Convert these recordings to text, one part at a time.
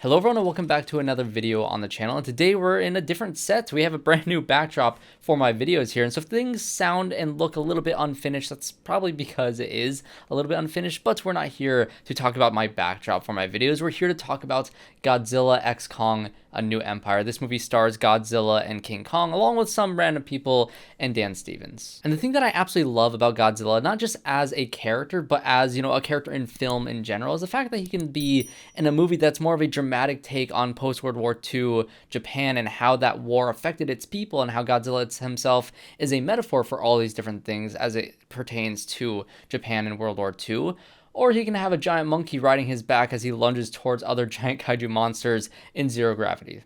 Hello everyone and welcome back to another video on the channel, and today we're in a different set. We have a brand new backdrop for my videos here, and so if things sound and look a little bit unfinished, that's probably because it is a little bit unfinished, but we're not here to talk about my backdrop for my videos. We're here to talk about Godzilla x Kong: A New Empire. This movie stars Godzilla and King Kong, along with some random people and Dan Stevens. And the thing that I absolutely love about Godzilla, not just as a character, but as, a character in film in general, is the fact that he can be in a movie that's more of a dramatic take on post-World War II Japan and how that war affected its people, and how Godzilla himself is a metaphor for all these different things as it pertains to Japan in World War II. Or he can have a giant monkey riding his back as he lunges towards other giant kaiju monsters in zero gravity.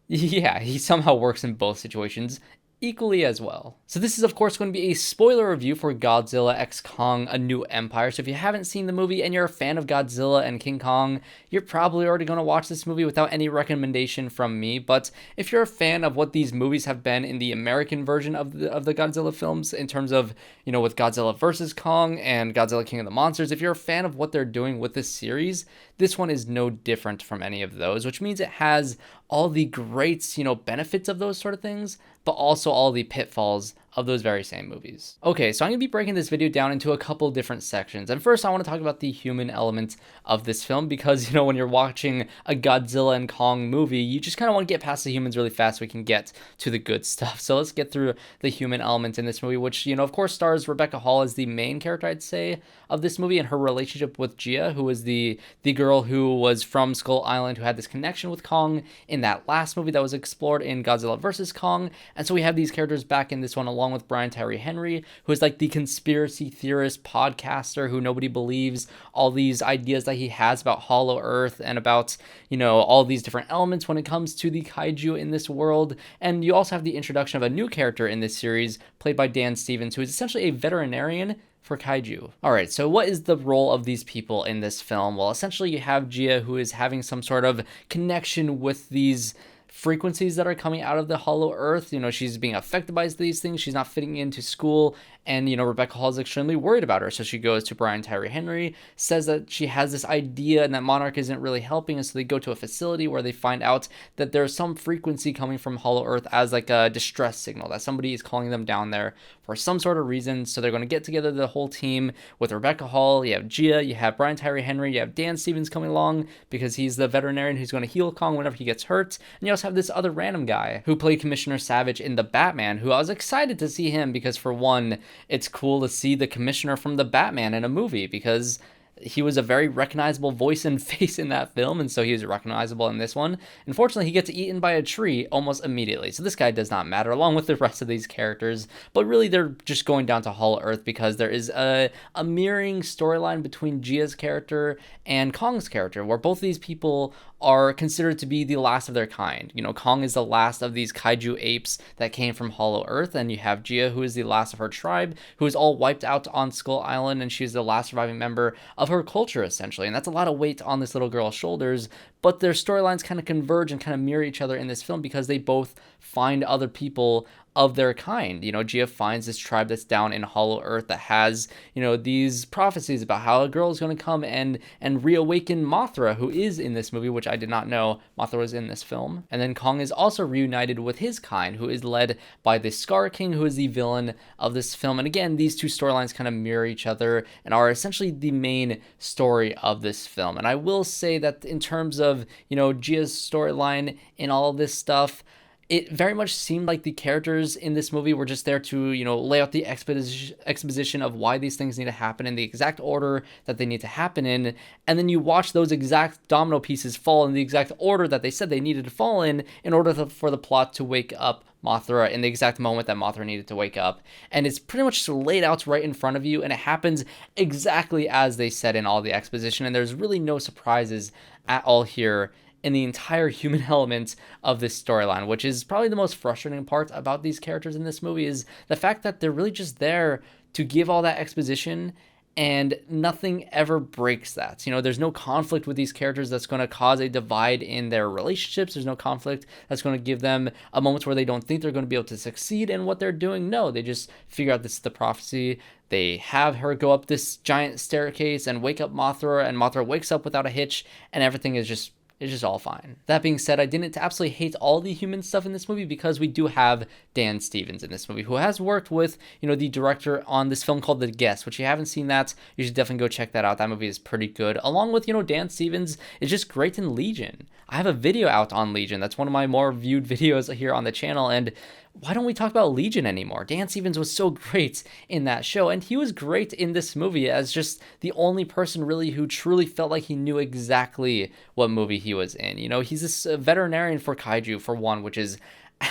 Yeah, he somehow works in both situations equally as well. So this is of course going to be a spoiler review for Godzilla x Kong: A New Empire. So if you haven't seen the movie and you're a fan of Godzilla and King Kong, you're probably already going to watch this movie without any recommendation from me. But if you're a fan of what these movies have been in the American version of the Godzilla films, in terms of, with Godzilla vs. Kong and Godzilla King of the Monsters, if you're a fan of what they're doing with this series, this one is no different from any of those, which means it has all the great, benefits of those sort of things, but also all the pitfalls of those very same movies. Okay, so I'm going to be breaking this video down into a couple different sections. And first, I want to talk about the human element of this film, because, when you're watching a Godzilla and Kong movie, you just kind of want to get past the humans really fast so we can get to the good stuff. So let's get through the human element in this movie, which, of course, stars Rebecca Hall as the main character, I'd say, of this movie, and her relationship with Gia, who was the girl who was from Skull Island, who had this connection with Kong in that last movie that was explored in Godzilla vs. Kong. And so we have these characters back in this one, along with Brian Tyree Henry, who is like the conspiracy theorist podcaster who nobody believes all these ideas that he has about Hollow Earth and about, all these different elements when it comes to the kaiju in this world. And you also have the introduction of a new character in this series, played by Dan Stevens, who is essentially a veterinarian for kaiju. Alright, so what is the role of these people in this film? Well, essentially you have Gia, who is having some sort of connection with these frequencies that are coming out of the Hollow Earth. She's being affected by these things. She's not fitting into school, and Rebecca Hall is extremely worried about her. So she goes to Brian Tyree Henry, says that she has this idea and that Monarch isn't really helping, and so they go to a facility where they find out that there's some frequency coming from Hollow Earth as like a distress signal, that somebody is calling them down there for some sort of reason. So they're going to get together, the whole team, with Rebecca Hall. You have Gia, you have Brian Tyree Henry, you have Dan Stevens coming along because he's the veterinarian who's going to heal Kong whenever he gets hurt, and you also have this other random guy who played Commissioner Savage in The Batman, who I was excited to see him because, for one, it's cool to see the Commissioner from The Batman in a movie, because he was a very recognizable voice and face in that film, and so he was recognizable in this one. Unfortunately, he gets eaten by a tree almost immediately, so this guy does not matter, along with the rest of these characters. But really, they're just going down to Hollow Earth because there is a mirroring storyline between Gia's character and Kong's character, where both of these people are considered to be the last of their kind. Kong is the last of these kaiju apes that came from Hollow Earth, and you have Gia, who is the last of her tribe, who is all wiped out on Skull Island, and she's the last surviving member of her culture, essentially. And that's a lot of weight on this little girl's shoulders, but their storylines kind of converge and kind of mirror each other in this film because they both find other people of their kind. Gia finds this tribe that's down in Hollow Earth that has, these prophecies about how a girl is going to come and reawaken Mothra, who is in this movie, which I did not know Mothra was in this film. And then Kong is also reunited with his kind, who is led by the Skar King, who is the villain of this film. And again, these two storylines kind of mirror each other and are essentially the main story of this film. And I will say that in terms of, Gia's storyline in all of this stuff, it very much seemed like the characters in this movie were just there to, lay out the exposition of why these things need to happen in the exact order that they need to happen in. And then you watch those exact domino pieces fall in the exact order that they said they needed to fall in order for the plot to wake up Mothra in the exact moment that Mothra needed to wake up. And it's pretty much laid out right in front of you, and it happens exactly as they said in all the exposition. And there's really no surprises at all here in the entire human element of this storyline, which is probably the most frustrating part about these characters in this movie, is the fact that they're really just there to give all that exposition, and nothing ever breaks that. There's no conflict with these characters that's going to cause a divide in their relationships. There's no conflict that's going to give them a moment where they don't think they're going to be able to succeed in what they're doing. No, they just figure out this is the prophecy. They have her go up this giant staircase and wake up Mothra, and Mothra wakes up without a hitch, and everything is just It's just all fine. That being said, I didn't absolutely hate all the human stuff in this movie because we do have Dan Stevens in this movie, who has worked with, the director on this film called The Guest, which you haven't seen that, you should definitely go check that out. That movie is pretty good. Along with, Dan Stevens is just great in Legion. I have a video out on Legion. That's one of my more viewed videos here on the channel, and why don't we talk about Legion anymore? Dan Stevens was so great in that show, and he was great in this movie as just the only person really who truly felt like he knew exactly what movie he was in. He's this veterinarian for kaiju, for one, which is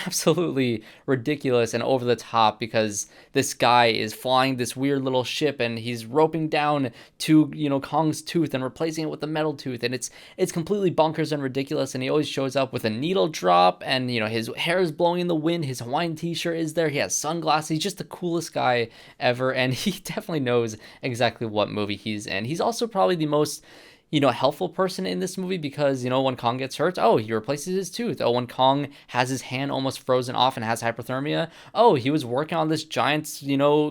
absolutely ridiculous and over the top because this guy is flying this weird little ship and he's roping down to Kong's tooth and replacing it with a metal tooth, and it's completely bonkers and ridiculous. And he always shows up with a needle drop, and his hair is blowing in the wind, his Hawaiian t-shirt is there, he has sunglasses, he's just the coolest guy ever, and he definitely knows exactly what movie he's in. He's also probably the most helpful person in this movie because, when Kong gets hurt, he replaces his tooth. When Kong has his hand almost frozen off and has hypothermia, he was working on this giant,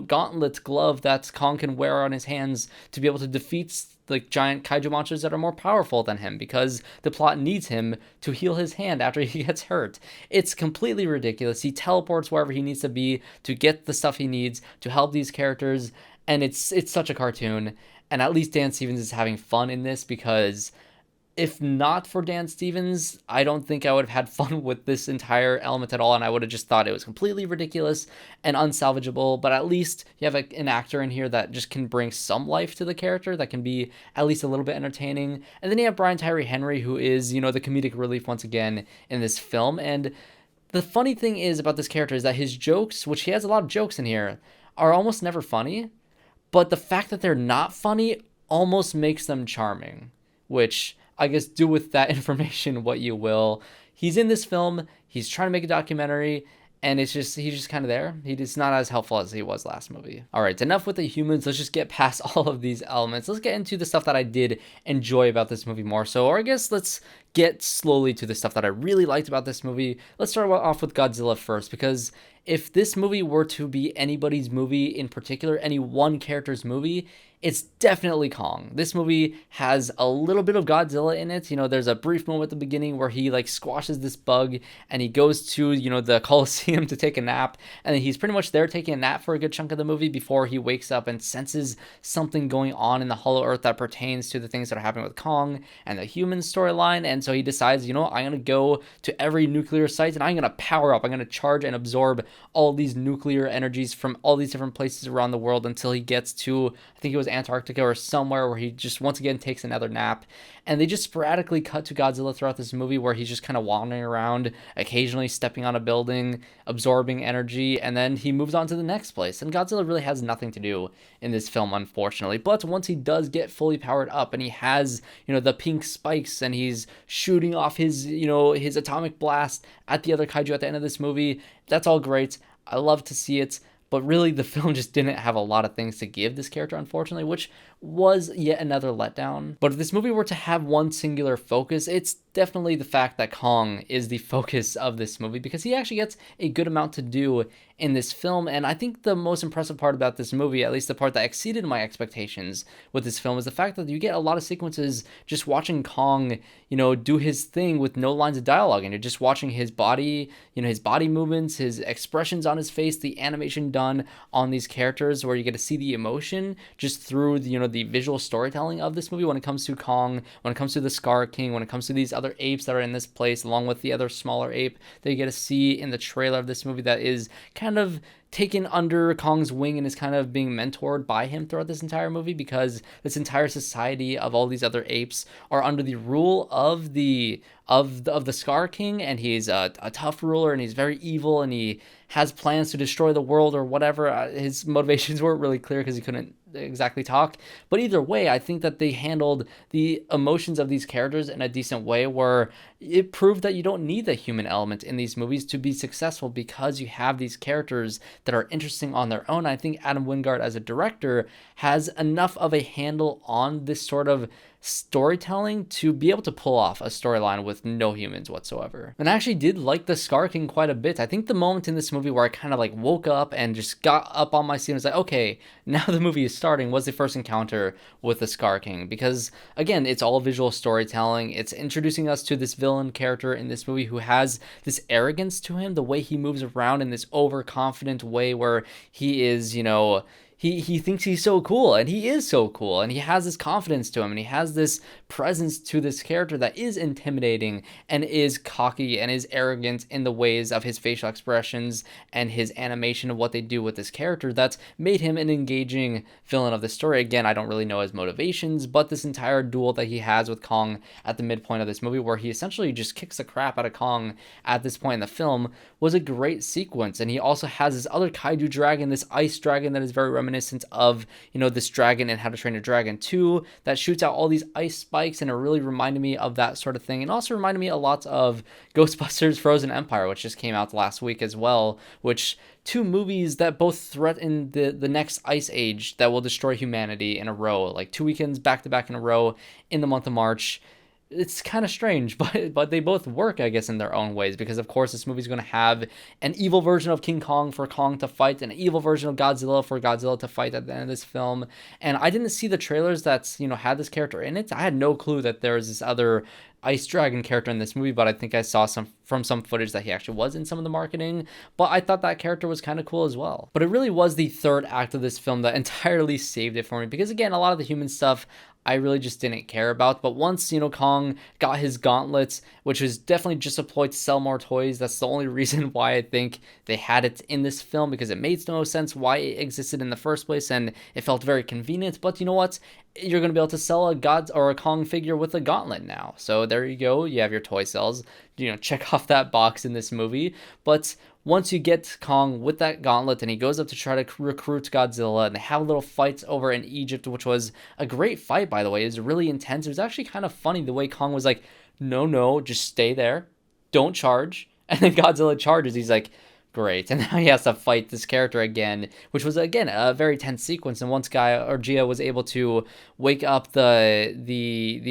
gauntlet glove that Kong can wear on his hands to be able to defeat like giant kaiju monsters that are more powerful than him because the plot needs him to heal his hand after he gets hurt. It's completely ridiculous. He teleports wherever he needs to be to get the stuff he needs to help these characters, and it's such a cartoon. And at least Dan Stevens is having fun in this because if not for Dan Stevens, I don't think I would have had fun with this entire element at all, and I would have just thought it was completely ridiculous and unsalvageable. But at least you have an actor in here that just can bring some life to the character that can be at least a little bit entertaining. And then you have Brian Tyree Henry, who is, the comedic relief once again in this film. And the funny thing is about this character is that his jokes, which he has a lot of jokes in here, are almost never funny. But the fact that they're not funny almost makes them charming, which I guess do with that information what you will. He's in this film, he's trying to make a documentary, and he's just kind of there. He's not as helpful as he was last movie. All right, enough with the humans. Let's just get past all of these elements. Let's get into the stuff that I did enjoy about this movie more so. Or I guess let's get slowly to the stuff that I really liked about this movie. Let's start off with Godzilla first, because if this movie were to be anybody's movie in particular, any one character's movie, it's definitely Kong. This movie has a little bit of Godzilla in it. There's a brief moment at the beginning where he squashes this bug and he goes to, the Coliseum to take a nap, and he's pretty much there taking a nap for a good chunk of the movie before he wakes up and senses something going on in the Hollow Earth that pertains to the things that are happening with Kong and the human storyline. And so he decides, I'm going to go to every nuclear site and I'm going to power up. I'm going to charge and absorb all these nuclear energies from all these different places around the world until he gets to, I think it was Antarctica or somewhere, where he just once again takes another nap. And they just sporadically cut to Godzilla throughout this movie where he's just kind of wandering around, occasionally stepping on a building, absorbing energy, and then he moves on to the next place. And Godzilla really has nothing to do in this film, unfortunately. But once he does get fully powered up and he has, the pink spikes and he's shooting off his, his atomic blast at the other kaiju at the end of this movie, that's all great. I love to see it. But really, the film just didn't have a lot of things to give this character, unfortunately, which was yet another letdown. But if this movie were to have one singular focus, it's definitely the fact that Kong is the focus of this movie, because he actually gets a good amount to do in this film. And I think the most impressive part about this movie, at least the part that exceeded my expectations with this film, is the fact that you get a lot of sequences just watching Kong, do his thing with no lines of dialogue, and you're just watching his body, his body movements, his expressions on his face, the animation done on these characters, where you get to see the emotion just through the visual storytelling of this movie when it comes to Kong, when it comes to the Skar King, when it comes to these other apes that are in this place, along with the other smaller ape that you get to see in the trailer of this movie that is kind of taken under Kong's wing and is kind of being mentored by him throughout this entire movie, because this entire society of all these other apes are under the rule of the Skar King, and he's a tough ruler, and he's very evil, and he has plans to destroy the world or whatever. His motivations weren't really clear because he couldn't exactly talk. But either way, I think that they handled the emotions of these characters in a decent way, where it proved that you don't need the human element in these movies to be successful, because you have these characters that are interesting on their own. I think Adam Wingard as a director has enough of a handle on this sort of storytelling to be able to pull off a storyline with no humans whatsoever. And I actually did like the Skar King quite a bit. I think the moment in this movie where I kind of like woke up and just got up on my seat and was like, okay, now the movie is starting, was the first encounter with the Skar King. Because again, it's all visual storytelling. It's introducing us to this villain character in this movie who has this arrogance to him, the way he moves around in this overconfident way where he is, he thinks he's so cool, and he is so cool, and he has this confidence to him, and he has this presence to this character that is intimidating and is cocky and is arrogant in the ways of his facial expressions and his animation of what they do with this character that's made him an engaging villain of the story. Again, I don't really know his motivations, but this entire duel that he has with Kong at the midpoint of this movie, where he essentially just kicks the crap out of Kong at this point in the film, was a great sequence. And he also has this other kaiju dragon, this ice dragon that is very reminiscent of, this dragon in How to Train Your Dragon 2 that shoots out all these ice spikes, and it really reminded me of that sort of thing. And also reminded me a lot of Ghostbusters Frozen Empire, which just came out last week as well, which two movies that both threaten the next ice age that will destroy humanity in a row, like 2 weekends back to back in a row in the month of March. It's kind of strange, but they both work, I guess, in their own ways, because of course this movie's going to have an evil version of King Kong for Kong to fight, and an evil version of Godzilla for Godzilla to fight at the end of this film. And I didn't see the trailers that's, had this character in it. I had no clue that there was this other ice dragon character in this movie, but I think I saw some footage that he actually was in some of the marketing. But I thought that character was kind of cool as well. But it really was the third act of this film that entirely saved it for me, because again, a lot of the human stuff I really just didn't care about. But once, Kong got his gauntlets, which was definitely just a ploy to sell more toys, that's the only reason why I think they had it in this film, because it made no sense why it existed in the first place, and it felt very convenient. But you know what? You're going to be able to sell a God or a Kong figure with a gauntlet now. So there you go. You have your toy sales. Check off that box in this movie. But once you get Kong with that gauntlet and he goes up to try to recruit Godzilla, and they have a little fight over in Egypt, which was a great fight, by the way. It was really intense. It was actually kind of funny the way Kong was like, no, just stay there. Don't charge. And then Godzilla charges. He's like, great. And now he has to fight this character again, which was, again, a very tense sequence. And once Gia was able to wake up the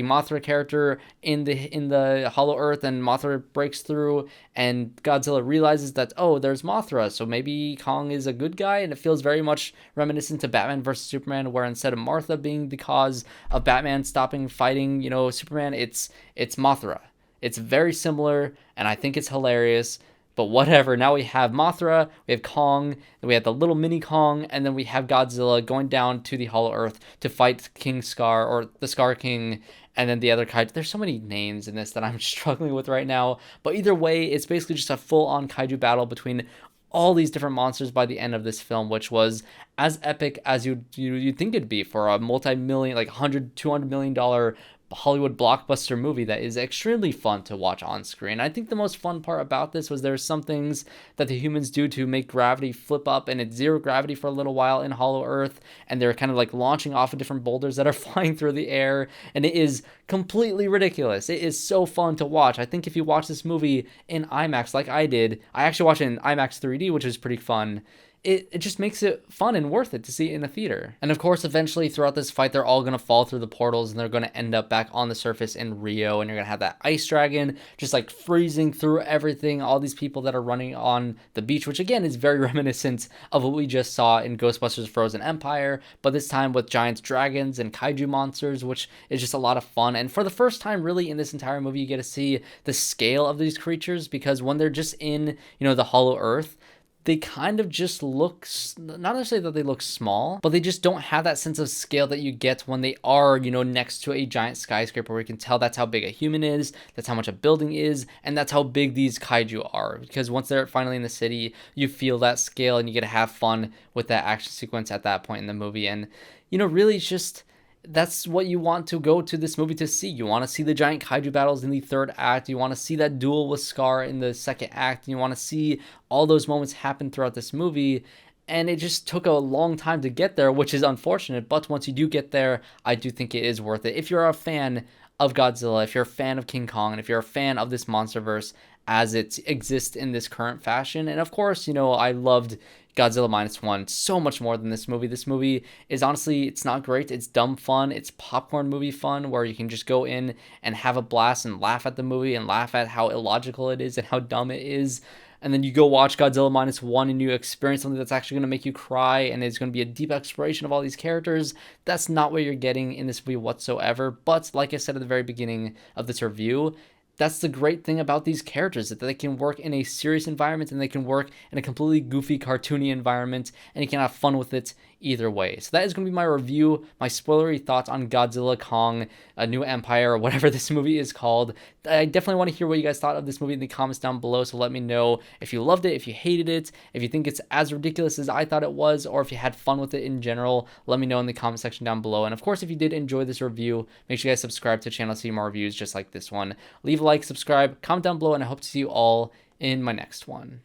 Mothra character in the Hollow Earth, and Mothra breaks through, and Godzilla realizes that, oh, there's Mothra, so maybe Kong is a good guy. And it feels very much reminiscent to Batman vs. Superman, where instead of Martha being the cause of Batman stopping fighting, Superman, it's Mothra. It's very similar, and I think it's hilarious. But whatever, now we have Mothra, we have Kong, we have the little mini Kong, and then we have Godzilla going down to the Hollow Earth to fight King Skar, or the Skar King, and then the other kaiju. There's so many names in this that I'm struggling with right now. But either way, it's basically just a full-on kaiju battle between all these different monsters by the end of this film, which was as epic as you'd think it'd be for a multi-million, like $100-200 million Hollywood blockbuster movie that is extremely fun to watch on screen. I think the most fun part about this was there's some things that the humans do to make gravity flip up, and it's zero gravity for a little while in Hollow Earth, and they're kind of like launching off of different boulders that are flying through the air, and it is completely ridiculous. It is so fun to watch. I think if you watch this movie in IMAX like I did, I actually watched it in IMAX 3D, which is pretty fun. It just makes it fun and worth it to see it in the theater. And of course, eventually throughout this fight, they're all going to fall through the portals, and they're going to end up back on the surface in Rio, and you're going to have that ice dragon just like freezing through everything, all these people that are running on the beach, which again is very reminiscent of what we just saw in Ghostbusters Frozen Empire, but this time with giant dragons and kaiju monsters, which is just a lot of fun. And for the first time really in this entire movie, you get to see the scale of these creatures, because when they're just in, the Hollow Earth, they kind of just look, not necessarily that they look small, but they just don't have that sense of scale that you get when they are, next to a giant skyscraper, where you can tell that's how big a human is, that's how much a building is, and that's how big these kaiju are. Because once they're finally in the city, you feel that scale, and you get to have fun with that action sequence at that point in the movie. And, really it's just, that's what you want to go to this movie to see. You want to see the giant kaiju battles in the third act. You want to see that duel with Skar in the second act. You want to see all those moments happen throughout this movie. And it just took a long time to get there, which is unfortunate. But once you do get there, I do think it is worth it. If you're a fan of Godzilla, if you're a fan of King Kong, and if you're a fan of this monsterverse as it exists in this current fashion. And of course, I loved Godzilla Minus One so much more than this movie. This movie is honestly, it's not great. It's dumb fun. It's popcorn movie fun where you can just go in and have a blast and laugh at the movie and laugh at how illogical it is and how dumb it is. And then you go watch Godzilla Minus One and you experience something that's actually going to make you cry and it's going to be a deep exploration of all these characters. That's not what you're getting in this movie whatsoever. But like I said at the very beginning of this review, that's the great thing about these characters, that they can work in a serious environment and they can work in a completely goofy, cartoony environment, and you can have fun with it either way. So that is going to be my review, my spoilery thoughts on Godzilla, Kong, A New Empire, or whatever this movie is called. I definitely want to hear what you guys thought of this movie in the comments down below, so let me know if you loved it, if you hated it, if you think it's as ridiculous as I thought it was, or if you had fun with it in general. Let me know in the comment section down below. And of course, if you did enjoy this review, make sure you guys subscribe to the channel to see more reviews just like this one. Leave a like, subscribe, comment down below, and I hope to see you all in my next one.